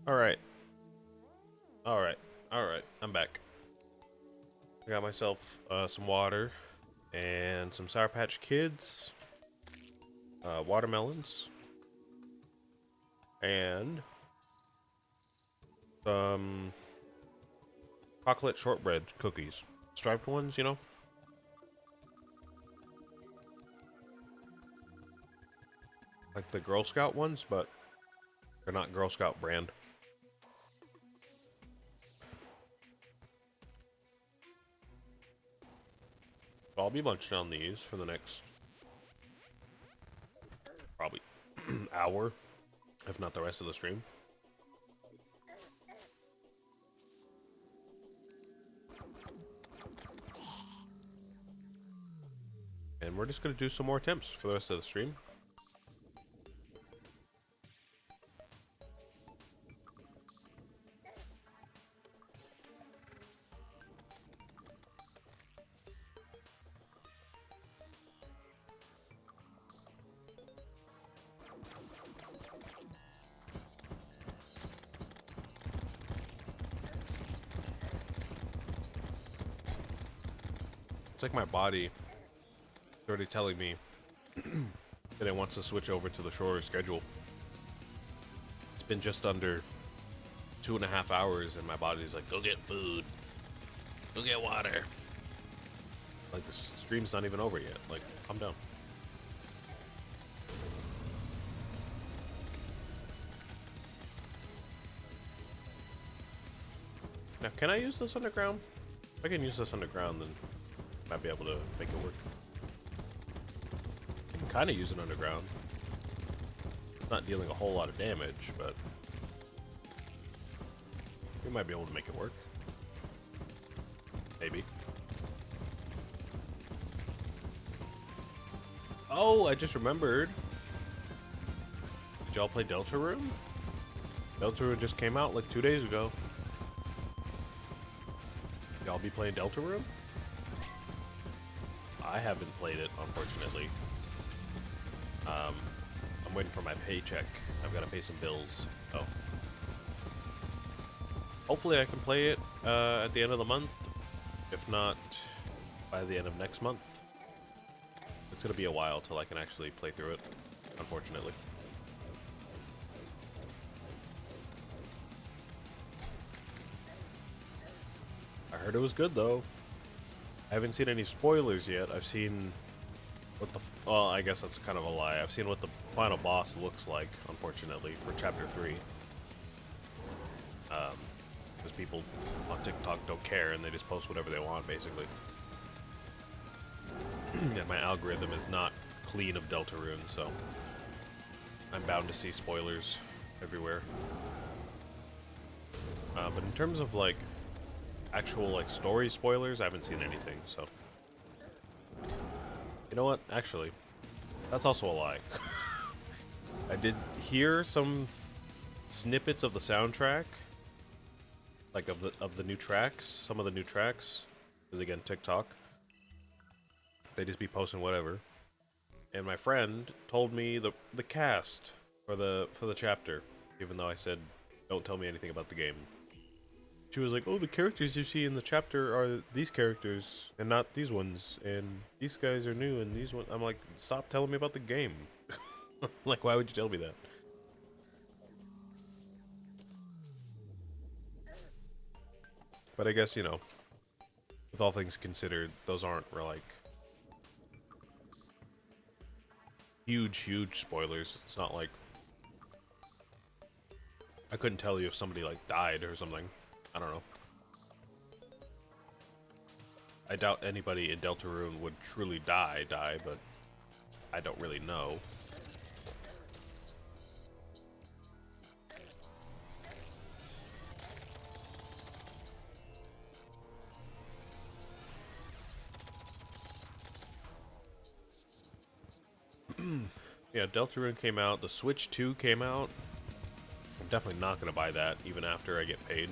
Alright. Alright. Alright. I'm back. I got myself some water and some Sour Patch Kids, watermelons, and some chocolate shortbread cookies. Striped ones, you know? Like the Girl Scout ones, but they're not Girl Scout brand. So I'll be munching on these for the next probably hour, if not the rest of the stream. And we're just going to do some more attempts for the rest of the stream. It's like my body already telling me that it wants to switch over to the shorter schedule. It's been just under 2.5 hours and my body's like, go get food, go get water. Like, the stream's not even over yet. Like, calm down. Now, can I use this underground? If I can use this underground, then I might be able to make it work. I can kind of use it underground. It's not dealing a whole lot of damage, but we might be able to make it work. Maybe. Oh, I just remembered. Did y'all play Deltarune? Deltarune just came out like 2 days ago. Y'all be playing Deltarune? I haven't played it, unfortunately. I'm waiting for my paycheck. I've got to pay some bills. So hopefully I can play it at the end of the month. If not, by the end of next month. It's going to be a while till I can actually play through it, unfortunately. I heard it was good, though. I haven't seen any spoilers yet. I've seen what the... Well, I guess that's kind of a lie. I've seen what the final boss looks like, unfortunately, for Chapter 3. Because people on TikTok don't care, and they just post whatever they want, basically. And my algorithm is not clean of Deltarune, so I'm bound to see spoilers everywhere. But in terms of, like, actual, like, story spoilers, I haven't seen anything, so... You know what? Actually, that's also a lie. I did hear some snippets of the soundtrack, like of the new tracks, some of the new tracks, because again, TikTok, they just be posting whatever. And my friend told me the cast for the chapter, even though I said don't tell me anything about the game. She was like, oh, the characters you see in the chapter are these characters and not these ones, and these guys are new and these ones. I'm like, stop telling me about the game. Like, why would you tell me that? But I guess, you know, with all things considered, those aren't like huge spoilers. It's not like I couldn't tell you if somebody like died or something. I don't know. I doubt anybody in Deltarune would truly die, but I don't really know. Yeah, Deltarune came out. The Switch 2 came out. I'm definitely not going to buy that, even after I get paid.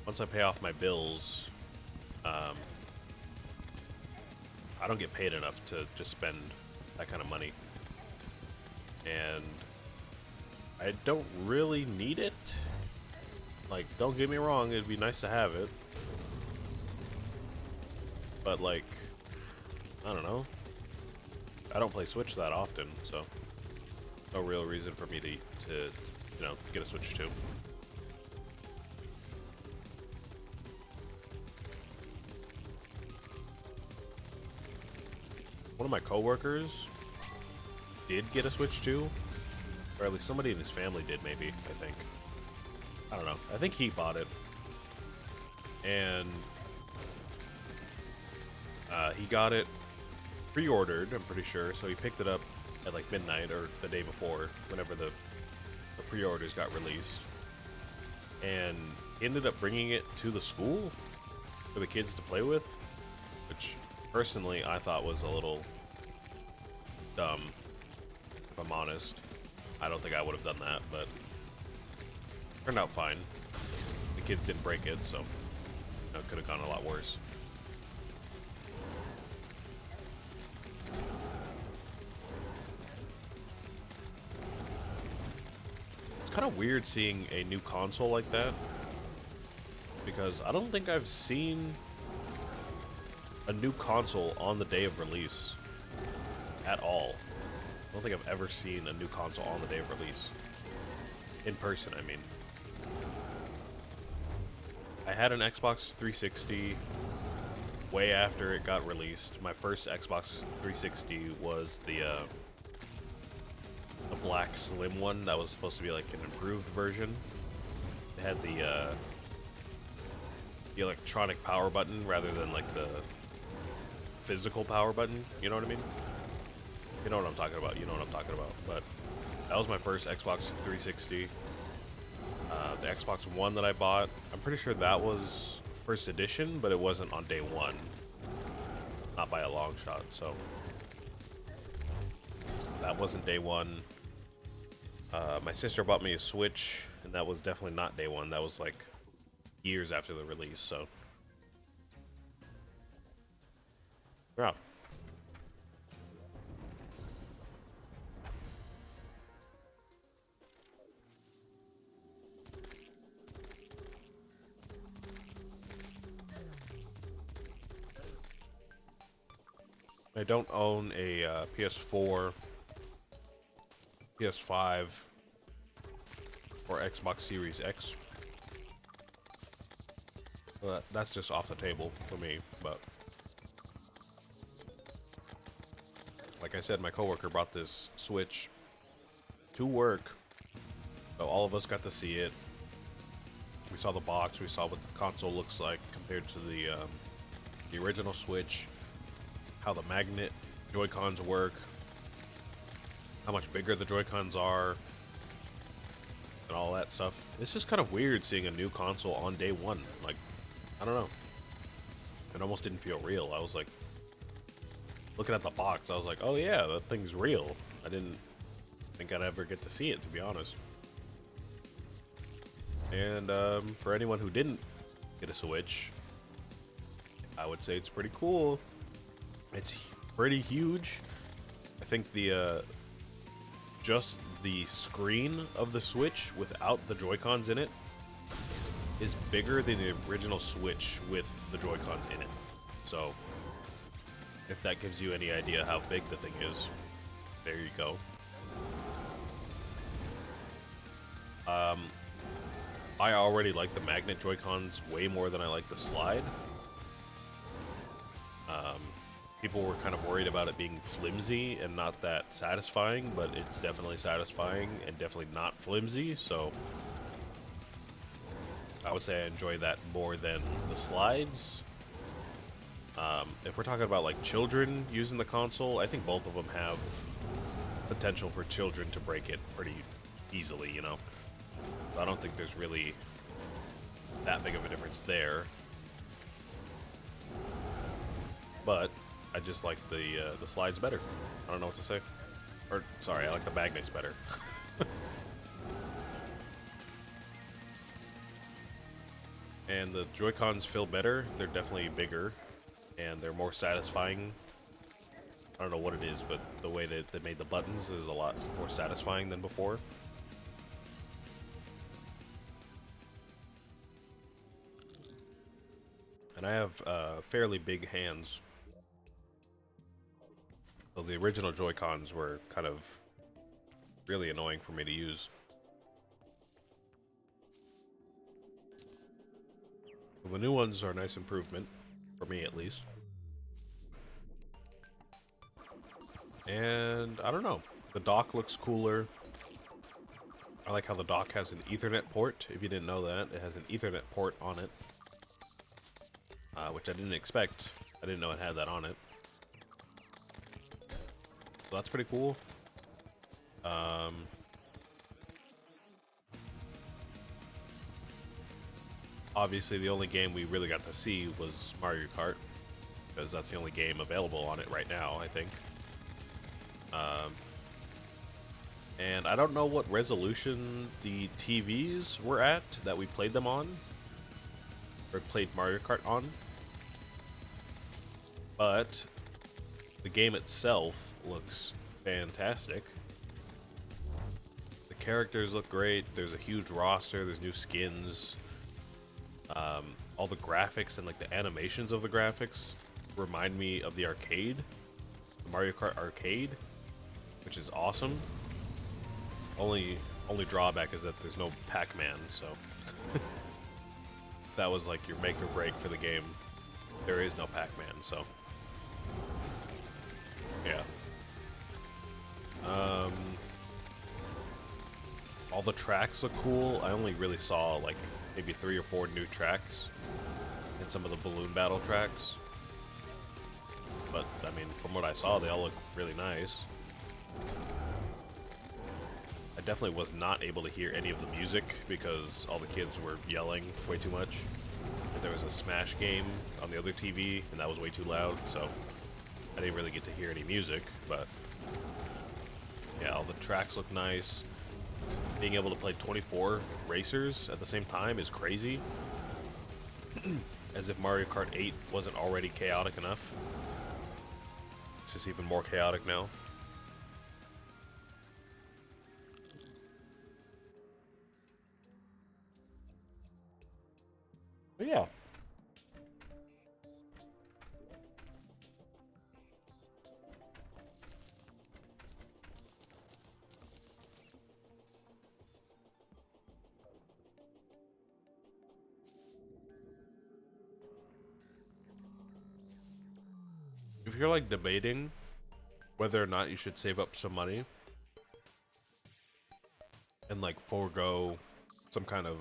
Once I pay off my bills, I don't get paid enough to just spend that kind of money. And I don't really need it. Like, don't get me wrong, it'd be nice to have it. But, like, I don't know. I don't play Switch that often, so no real reason for me to you know, get a Switch 2. One of my coworkers did get a Switch 2, or at least somebody in his family did, maybe, I think. I don't know. I think he bought it. And he got it pre-ordered, I'm pretty sure, so he picked it up at like midnight or the day before, whenever the pre-orders got released, and ended up bringing it to the school for the kids to play with, which personally I thought was a little dumb, if I'm honest. I don't think I would have done that, but it turned out fine. The kids didn't break it, so it could have gone a lot worse. It's kind of weird seeing a new console like that, because I don't think I've seen a new console on the day of release at all. I don't think I've ever seen a new console on the day of release. In person, I mean. I had an Xbox 360 way after it got released. My first Xbox 360 was the black slim one that was supposed to be like an improved version. It had the electronic power button rather than like the physical power button. You know what I mean? You know what I'm talking about. You know what I'm talking about. But that was my first Xbox 360. The Xbox One that I bought, I'm pretty sure that was first edition, but it wasn't on day one. Not by a long shot, so that wasn't day one. My sister bought me a Switch, and that was definitely not day one. That was like years after the release, so yeah. I don't own a PS4, PS5, or Xbox Series X. Well, that's just off the table for me, but like I said, my coworker brought this Switch to work, so all of us got to see it. We saw the box, we saw what the console looks like compared to the original Switch, how the magnet Joy-Cons work, how much bigger the Joy-Cons are, and all that stuff. It's just kind of weird seeing a new console on day one. Like, I don't know. It almost didn't feel real. I was like, looking at the box, I was like, oh yeah, that thing's real. I didn't think I'd ever get to see it, to be honest. And for anyone who didn't get a Switch, I would say it's pretty cool. It's pretty huge. I think the just the screen of the Switch without the Joy-Cons in it is bigger than the original Switch with the Joy-Cons in it. So if that gives you any idea how big the thing is, there you go. I already like the magnet Joy-Cons way more than I like the slide. People were kind of worried about it being flimsy and not that satisfying, but it's definitely satisfying and definitely not flimsy, so I would say I enjoy that more than the slides. If we're talking about like children using the console, I think both of them have potential for children to break it pretty easily, you know? So I don't think there's really that big of a difference there. But I just like the slides better. I don't know what to say. Or, sorry, I like the magnets better. And the Joy-Cons feel better. They're definitely bigger. And they're more satisfying. I don't know what it is, but the way that they made the buttons is a lot more satisfying than before. And I have fairly big hands. So the original Joy-Cons were kind of really annoying for me to use. Well, the new ones are a nice improvement, for me at least. And I don't know, the dock looks cooler. I like how the dock has an Ethernet port. If you didn't know that, it has an Ethernet port on it, which I didn't expect. I didn't know it had that on it. So that's pretty cool. Obviously, the only game we really got to see was Mario Kart, because that's the only game available on it right now, I think. And I don't know what resolution the TVs were at that we played them on, or played Mario Kart on, but the game itself looks fantastic. The characters look great, there's a huge roster, there's new skins. All the graphics and like the animations of the graphics remind me of the arcade, the Mario Kart arcade, which is awesome. Only drawback is that there's no Pac-Man, so if that was like your make or break for the game, there is no Pac-Man, so yeah. All the tracks look cool. I only really saw like maybe 3 or 4 new tracks and some of the balloon battle tracks. But, I mean, from what I saw, they all look really nice. I definitely was not able to hear any of the music because all the kids were yelling way too much. And there was a Smash game on the other TV, and that was way too loud, so I didn't really get to hear any music, but yeah, all the tracks look nice. Being able to play 24 racers at the same time is crazy. As if Mario Kart 8 wasn't already chaotic enough. It's just even more chaotic now. But yeah. If you're like debating whether or not you should save up some money and like forego some kind of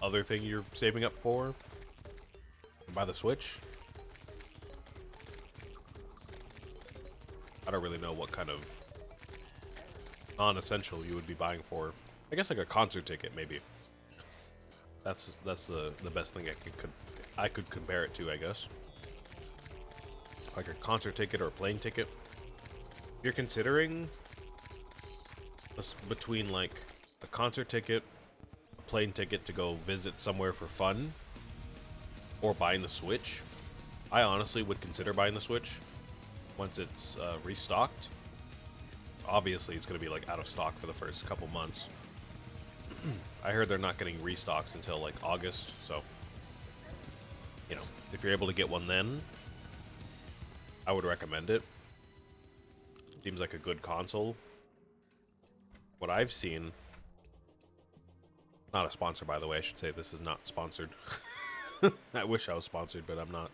other thing you're saving up for and buy the Switch, I don't really know what kind of non-essential you would be buying for. I guess like a concert ticket, maybe. That's the best thing I could compare it to, I guess. Like a concert ticket or a plane ticket. If you're considering between like a concert ticket, a plane ticket to go visit somewhere for fun, or buying the Switch, I honestly would consider buying the Switch once it's restocked. Obviously, it's going to be like out of stock for the first couple months. I heard they're not getting restocks until like August, so you know, if you're able to get one then, I would recommend it. Seems like a good console. What I've seen, not a sponsor by the way, I should say this is not sponsored. I wish I was sponsored, but I'm not.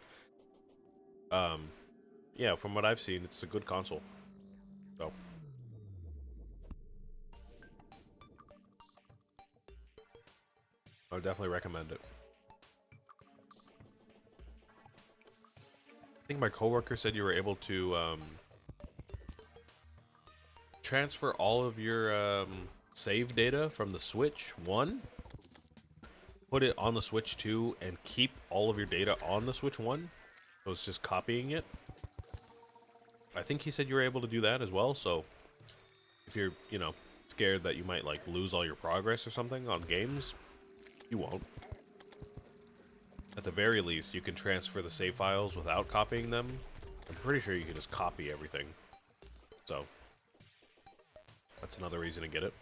Yeah, from what I've seen, it's a good console. So I would definitely recommend it. I think my coworker said you were able to transfer all of your save data from the Switch 1, put it on the Switch 2, and keep all of your data on the Switch 1. So it's just copying it. I think he said you were able to do that as well, so if you're, you know, scared that you might like lose all your progress or something on games, you won't. At the very least, you can transfer the save files without copying them. I'm pretty sure you can just copy everything. So that's another reason to get it.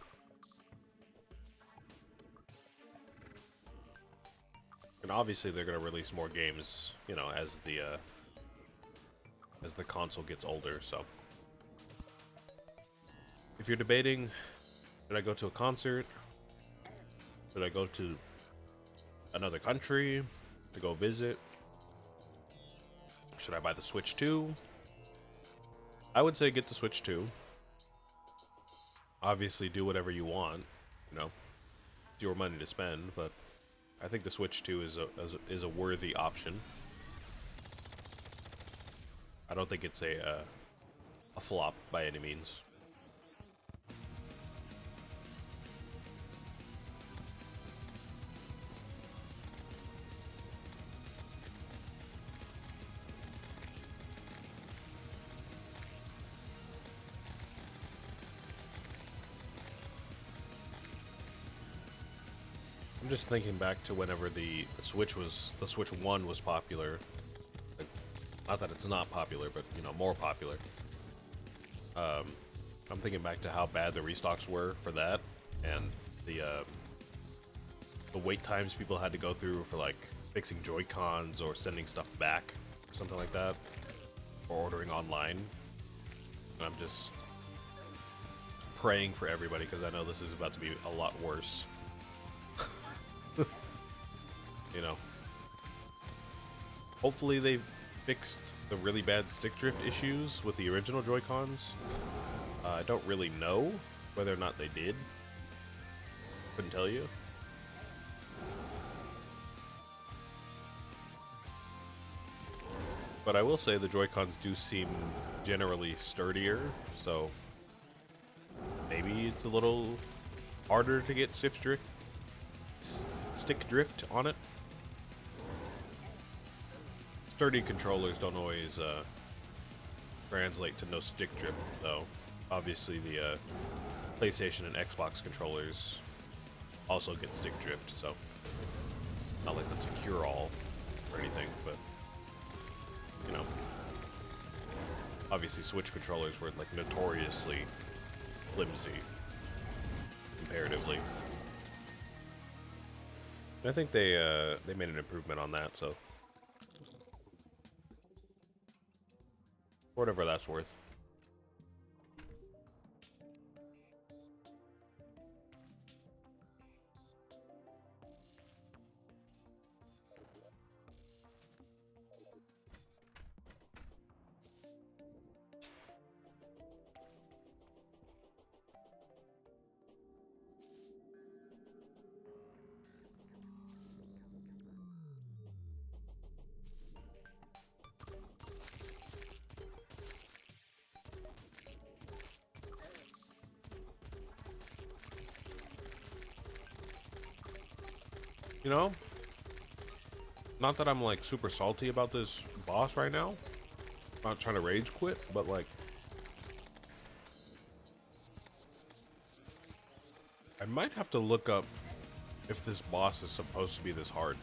And obviously they're going to release more games, you know, as the console gets older, so. If you're debating, should I go to a concert? Should I go to another country to go visit? Should I buy the Switch 2? I would say get the Switch 2. Obviously do whatever you want, you know. It's your money to spend, but I think the Switch 2 is a worthy option. I don't think it's a flop by any means. I'm just thinking back to whenever the Switch 1 was popular. Like, not that it's not popular, but you know, more popular. I'm thinking back to how bad the restocks were for that, and the wait times people had to go through for like fixing Joy-Cons or sending stuff back or something like that, or ordering online. And I'm just praying for everybody because I know this is about to be a lot worse. You know, hopefully they fixed the really bad stick drift issues with the original Joy-Cons. I don't really know whether or not they did. Couldn't tell you. But I will say the Joy-Cons do seem generally sturdier, so maybe it's a little harder to get stick drift on it. Sturdy controllers don't always translate to no stick drift, though. Obviously, the PlayStation and Xbox controllers also get stick drift, so not like that's a cure-all or anything, but you know, obviously Switch controllers were like notoriously flimsy comparatively. I think they made an improvement on that, so whatever that's worth. You know, not that I'm like super salty about this boss right now. I'm not trying to rage quit, but like, I might have to look up if this boss is supposed to be this hard.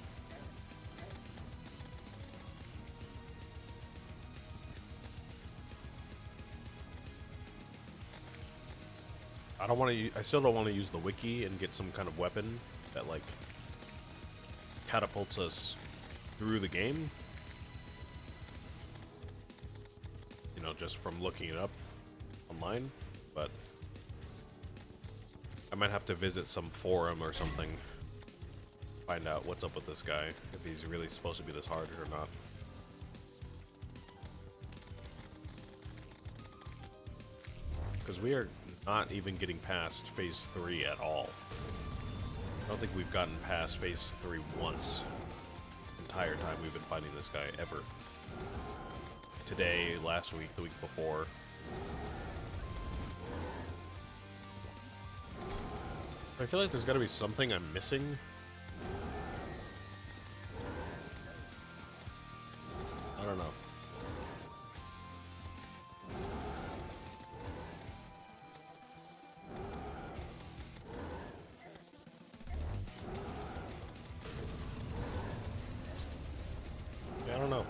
I don't want to. I still don't want to use the wiki and get some kind of weapon that like catapults us through the game. You know, just from looking it up online. But I might have to visit some forum or something, find out what's up with this guy, if he's really supposed to be this hard or not. Because we are not even getting past phase 3 at all. I don't think we've gotten past phase 3 once the entire time we've been fighting this guy, ever. Today, last week, the week before. I feel like there's gotta be something I'm missing. I don't know. I don't know.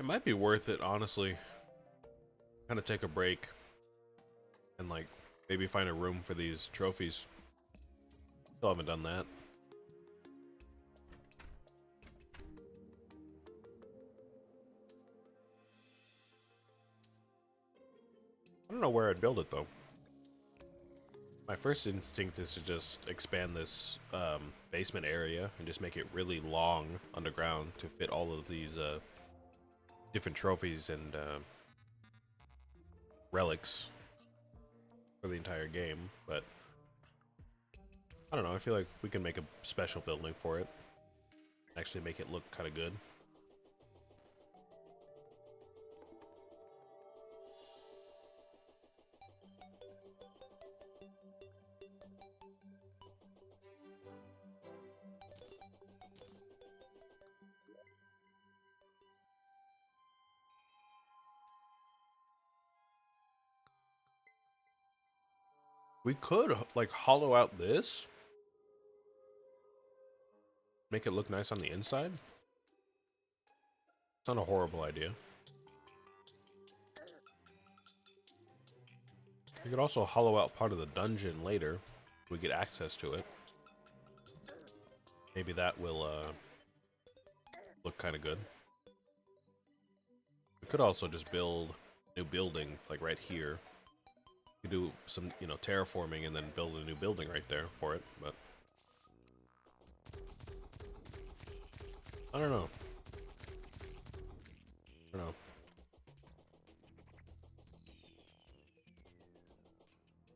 It might be worth it, honestly. Kind of take a break and like maybe find a room for these trophies. Still haven't done that. I don't know where I'd build it though. My first instinct is to just expand this basement area and just make it really long underground to fit all of these different trophies and relics for the entire game, but I don't know, I feel like we can make a special building for it. Actually make it look kind of good. We could like hollow out this, make it look nice on the inside. It's not a horrible idea. We could also hollow out part of the dungeon later. We get access to it. Maybe that will look kind of good. We could also just build a new building like right here. We could do some, you know, terraforming and then build a new building right there for it, but I don't know. I don't know.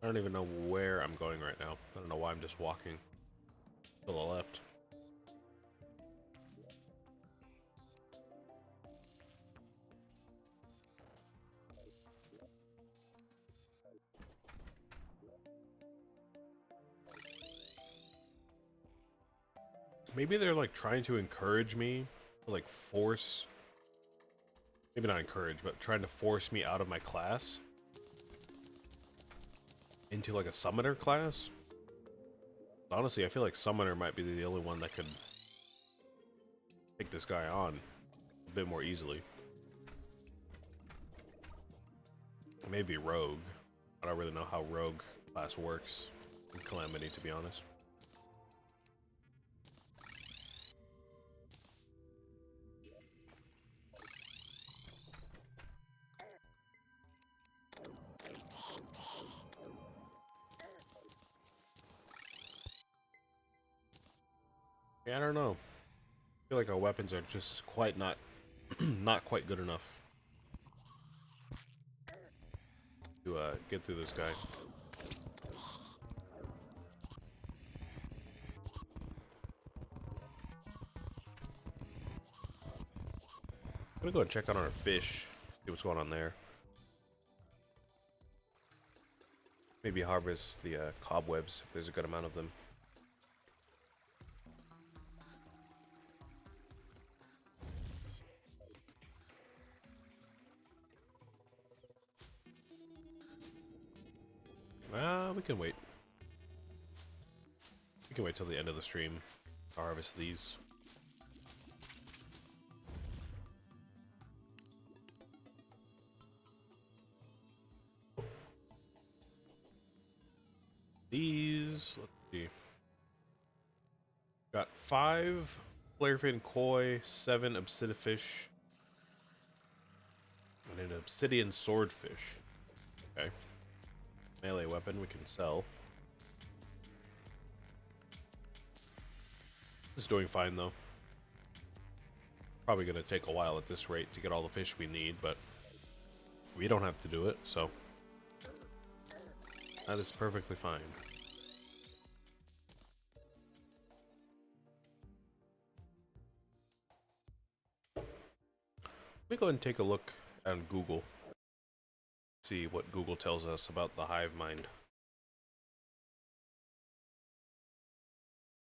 I don't even know where I'm going right now. I don't know why I'm just walking to the left. Maybe they're like trying to encourage me, to, like force, maybe not encourage, but trying to force me out of my class into like a summoner class. Honestly, I feel like summoner might be the only one that could take this guy on a bit more easily. Maybe rogue. I don't really know how rogue class works in Calamity, to be honest. Yeah, I don't know. I feel like our weapons are just quite not not quite good enough to get through this guy. I'm gonna go and check out our fish, see what's going on there. Maybe harvest the cobwebs if there's a good amount of them. We can wait. We can wait till the end of the stream to harvest these. Let's see. Got 5 flarefin koi, 7 obsidifish, and an obsidian swordfish. Okay. Melee weapon we can sell. This is doing fine though. Probably gonna take a while at this rate to get all the fish we need, but we don't have to do it, so that is perfectly fine. Let me go ahead and take a look on Google. See what Google tells us about the hive mind.